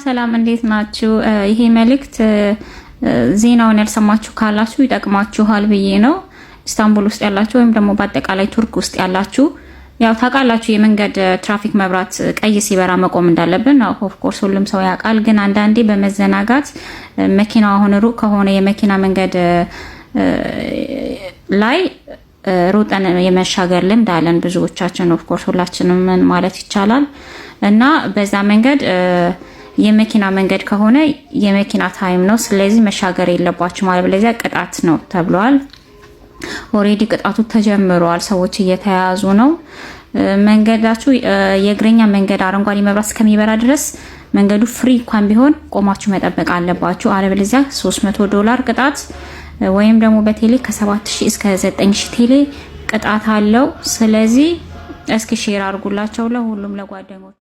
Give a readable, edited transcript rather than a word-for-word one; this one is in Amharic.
ሰላም እንዴት ናችሁ? ይሄ መልእክት ዜናውን ያልሰማችሁ ካላችሁ ይጠቅማችኋል ብዬ ነው። ኢስታንቡል ውስጥ ያላችሁ ወይም ደግሞ በአጠቃላይ ቱርክ ውስጥ ያላችሁ ያው ታውቃላችሁ የመንገድ ትራፊክ መብራት ቀይ ሲበራ መቆም እንዳለብን ኦፍ ኮርስ ሁሉም ሰው ያውቃል። ግን አንዳንዴ በመዘናጋት መኪናው አሁን ሩቅ ከሆነ የመኪና መንገድ ላይ ሩጠን የመሻገር ልምድ አለን ብዙዎቻችን፣ ኦፍ ኮርስ ሁላችንም ማለት ይቻላል። እና በዛ መንገድ የመኪና መንገድ ከሆነ የመኪና ታይም ነው፣ ስለዚህ መሻገር የለባችሁ ማለት በለዚያ ቅጣት ነው ተብሏል። ኦሬዲ ቅጣቱ ተጀምሯል፣ ሰዎች እየተያዙ ነው። መንገዳችሁ የእግረኛ መንገድ አረንጓዴ መብራት እስከሚበራ ድረስ መንገዱ ፍሪ እንኳን ቢሆን ቆማችሁ መጠበቅ አለባችሁ። አለበለዚያ $300 ቅጣት ወይም ደግሞ በቴሌ ከ7000 እስከ 9000 ቴሌ ቅጣት አለው። ስለዚህ እስኪ ሼር አድርጉላቸው ለሁሉም ለጓደኞች።